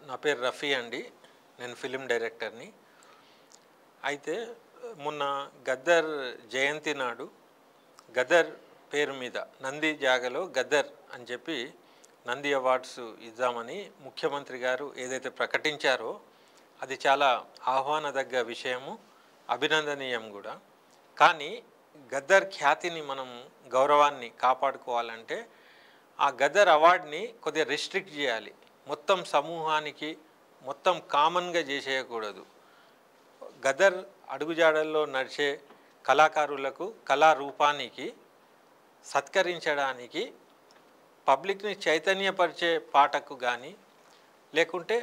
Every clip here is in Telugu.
నా పేరు రఫీ అండి. నేను ఫిలిం డైరెక్టర్ని. అయితే మొన్న గద్దర్ జయంతి నాడు గద్దర్ పేరు మీద నంది జాగలో గద్దర్ అని చెప్పి నంది అవార్డ్స్ ఇద్దామని ముఖ్యమంత్రి గారు ఏదైతే ప్రకటించారో అది చాలా ఆహ్వానదగ్గ విషయము, అభినందనీయం కూడా. కానీ గద్దర్ ఖ్యాతిని మనం గౌరవాన్ని కాపాడుకోవాలంటే ఆ గద్దర్ అవార్డ్ని కొద్దిగా రిస్ట్రిక్ట్ చేయాలి. మొత్తం సమూహానికి మొత్తం కామన్గా చేసేయకూడదు. గద్దర్ అడుగుజాడల్లో నడిచే కళాకారులకు కళారూపానికి సత్కరించడానికి పబ్లిక్ని చైతన్యపరిచే పాటకు కానీ, లేకుంటే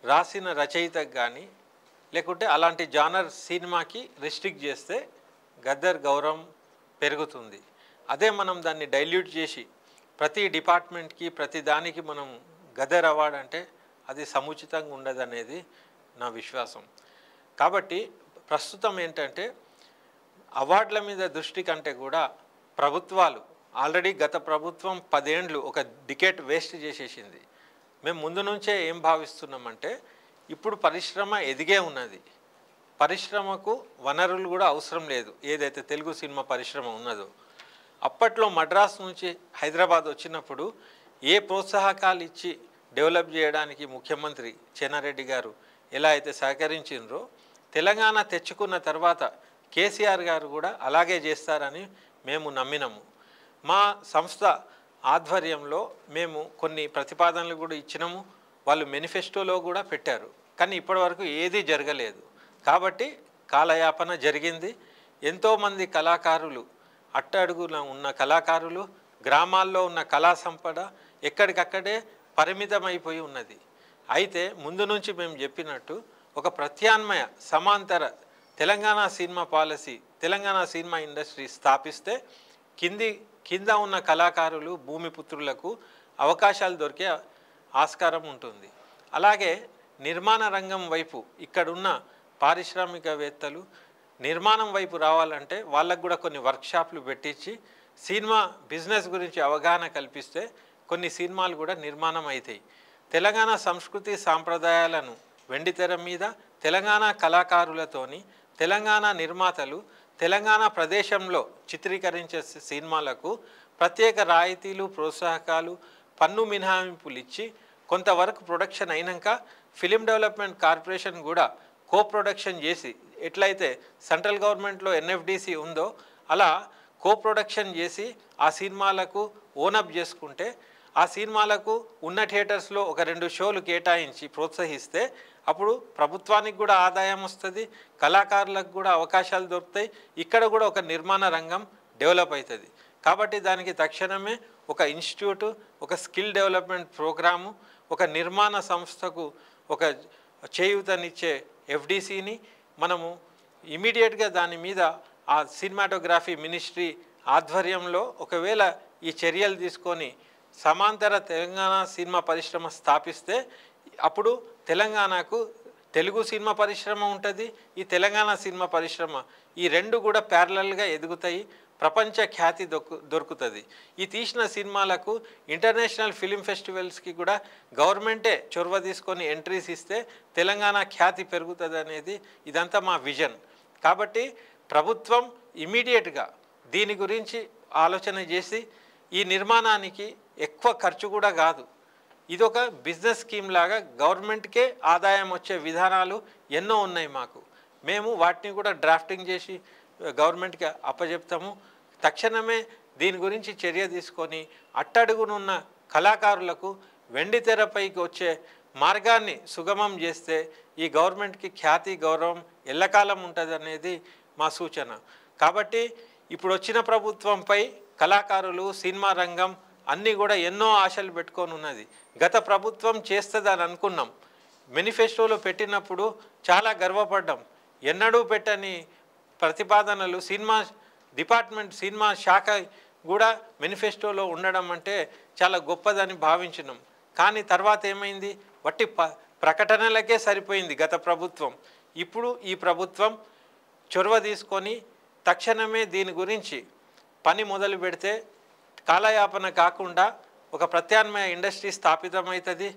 రాసిన రచయితకు కానీ, లేకుంటే అలాంటి జానర్ సినిమాకి రిస్ట్రిక్ట్ చేస్తే గద్దర్ గౌరవం పెరుగుతుంది. అదే మనం దాన్ని డైల్యూట్ చేసి ప్రతి డిపార్ట్మెంట్కి ప్రతి దానికి మనం గద్దర్ అవార్డ్ అంటే అది సముచితంగా ఉండదనేది నా విశ్వాసం. కాబట్టి ప్రస్తుతం ఏంటంటే అవార్డుల మీద దృష్టి కంటే కూడా ప్రభుత్వాలు ఆల్రెడీ గత ప్రభుత్వం 10 ఏళ్ళు ఒక డికేట్ వేస్ట్ చేసేసింది. మేము ముందు నుంచే ఏం భావిస్తున్నామంటే ఇప్పుడు పరిశ్రమ ఎదిగే ఉన్నది, పరిశ్రమకు వనరులు కూడా అవసరం లేదు. ఏదైతే తెలుగు సినిమా పరిశ్రమ ఉన్నదో అప్పట్లో మద్రాసు నుంచి హైదరాబాద్ వచ్చినప్పుడు ఏ ప్రోత్సాహకాలు ఇచ్చి డెవలప్ చేయడానికి ముఖ్యమంత్రి చెన్నారెడ్డి గారు ఎలా అయితే సహకరించిండ్రో తెలంగాణ తెచ్చుకున్న తర్వాత కేసీఆర్ గారు కూడా అలాగే చేస్తారని మేము నమ్మినాము. మా సంస్థ ఆధ్వర్యంలో మేము కొన్ని ప్రతిపాదనలు కూడా ఇచ్చినాము, వాళ్ళు మేనిఫెస్టోలో కూడా పెట్టారు. కానీ ఇప్పటివరకు ఏదీ జరగలేదు. కాబట్టి కాలయాపన జరిగింది. ఎంతోమంది కళాకారులు, అట్టడుగున ఉన్న కళాకారులు, గ్రామాల్లో ఉన్న కళా సంపద ఎక్కడికక్కడే పరిమితమైపోయి ఉన్నది. అయితే ముందు నుంచి మేము చెప్పినట్టు ఒక ప్రత్యామ్నాయ సమాంతర Telangana cinema policy, Telangana cinema industry స్థాపిస్తే కింద ఉన్న కళాకారులు, భూమిపుత్రులకు అవకాశాలు దొరికే ఆస్కారం ఉంటుంది. అలాగే నిర్మాణ రంగం వైపు ఇక్కడున్న పారిశ్రామికవేత్తలు నిర్మాణం వైపు రావాలంటే వాళ్ళకు కూడా కొన్ని వర్క్షాప్లు పెట్టించి సినిమా బిజినెస్ గురించి అవగాహన కల్పిస్తే కొన్ని సినిమాలు కూడా నిర్మాణం అవుతాయి. తెలంగాణ సంస్కృతి సాంప్రదాయాలను వెండితెర మీద తెలంగాణ కళాకారులతోని తెలంగాణ నిర్మాతలు తెలంగాణ ప్రదేశంలో చిత్రీకరించే సినిమాలకు ప్రత్యేక రాయితీలు, ప్రోత్సాహకాలు, పన్ను మినహాయింపులు ఇచ్చి కొంతవరకు ప్రొడక్షన్ అయినాక ఫిలిం డెవలప్మెంట్ కార్పొరేషన్ కూడా కో ప్రొడక్షన్ చేసి, ఎట్లయితే సెంట్రల్ గవర్నమెంట్లో ఎన్ఎఫ్డిసి ఉందో అలా కో ప్రొడక్షన్ చేసి ఆ సినిమాలకు ఓనప్ చేసుకుంటే ఆ సినిమాలకు ఉన్న థియేటర్స్లో ఒక 2 షోలు కేటాయించి ప్రోత్సహిస్తే అప్పుడు ప్రభుత్వానికి కూడా ఆదాయం వస్తుంది, కళాకారులకు కూడా అవకాశాలు దొరుకుతాయి, ఇక్కడ కూడా ఒక నిర్మాణ రంగం డెవలప్ అవుతుంది. కాబట్టి దానికి తక్షణమే ఒక ఇన్స్టిట్యూటు, ఒక స్కిల్ డెవలప్మెంట్ ప్రోగ్రాము, ఒక నిర్మాణ సంస్థకు ఒక చేయూతనిచ్చే ఎఫ్డిసిని మనము ఇమీడియట్గా దాని మీద ఆ సినిమాటోగ్రఫీ మినిస్ట్రీ ఆధ్వర్యంలో ఒకవేళ ఈ చర్యలు తీసుకొని సమాంతర తెలంగాణ సినిమా పరిశ్రమ స్థాపిస్తే అప్పుడు తెలంగాణకు తెలుగు సినిమా పరిశ్రమ ఉంటుంది, ఈ తెలంగాణ సినిమా పరిశ్రమ ఈ రెండు కూడా ప్యారలల్గా ఎదుగుతాయి, ప్రపంచ ఖ్యాతి దొరుకుతుంది. ఈ తీసిన సినిమాలకు ఇంటర్నేషనల్ ఫిలిం ఫెస్టివల్స్కి కూడా గవర్నమెంటే చొరవ తీసుకొని ఎంట్రీస్ ఇస్తే తెలంగాణ ఖ్యాతి పెరుగుతుంది అనేది ఇదంతా మా విజన్. కాబట్టి ప్రభుత్వం ఇమీడియట్గా దీని గురించి ఆలోచన చేసి ఈ నిర్మాణానికి ఎక్కువ ఖర్చు కూడా కాదు, ఇదొక బిజినెస్ స్కీమ్ లాగా గవర్నమెంట్కే ఆదాయం వచ్చే విధానాలు ఎన్నో ఉన్నాయి మాకు. మేము వాటిని కూడా డ్రాఫ్టింగ్ చేసి గవర్నమెంట్కి అప్పచెప్తాము. తక్షణమే దీని గురించి చర్య తీసుకొని అట్టడుగునున్న కళాకారులకు వెండితెరపైకి వచ్చే మార్గాన్ని సుగమం చేస్తే ఈ గవర్నమెంట్కి ఖ్యాతి, గౌరవం ఎల్లకాలం ఉంటుంది అనేది మా సూచన. కాబట్టి ఇప్పుడు వచ్చిన ప్రభుత్వంపై కళాకారులు, సినిమా రంగం అన్నీ కూడా ఎన్నో ఆశలు పెట్టుకొని ఉన్నది. గత ప్రభుత్వం చేస్తుందని అనుకున్నాం, మేనిఫెస్టోలో పెట్టినప్పుడు చాలా గర్వపడ్డాం. ఎన్నడూ పెట్టని ప్రతిపాదనలు సినిమా డిపార్ట్మెంట్, సినిమా శాఖ కూడా మేనిఫెస్టోలో ఉండడం అంటే చాలా గొప్పదని భావించినాం. కానీ తర్వాత ఏమైంది, వట్టి ప్రకటనలకే సరిపోయింది గత ప్రభుత్వం. ఇప్పుడు ఈ ప్రభుత్వం చొరవ తీసుకొని తక్షణమే దీని గురించి పని మొదలు పెడితే కాలయాపన కాకుండా ఒక ప్రత్యామ్నాయ ఇండస్ట్రీ స్థాపితమవుతుంది.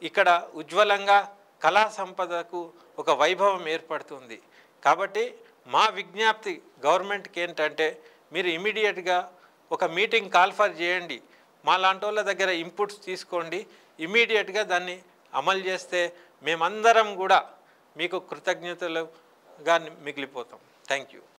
ఇక్కడ ఉజ్వలంగా కళా సంపదకు ఒక వైభవం ఏర్పడుతుంది. కాబట్టి మా విజ్ఞప్తి గవర్నమెంట్కి ఏంటంటే, మీరు ఇమీడియట్గా ఒక మీటింగ్ కాల్ఫర్ చేయండి, మా లాంటి వాళ్ళ దగ్గర ఇన్పుట్స్ తీసుకోండి, ఇమీడియట్గా దాన్ని అమలు చేస్తే మేమందరం కూడా మీకు కృతజ్ఞతలుగా మిగిలిపోతాం. Thank you.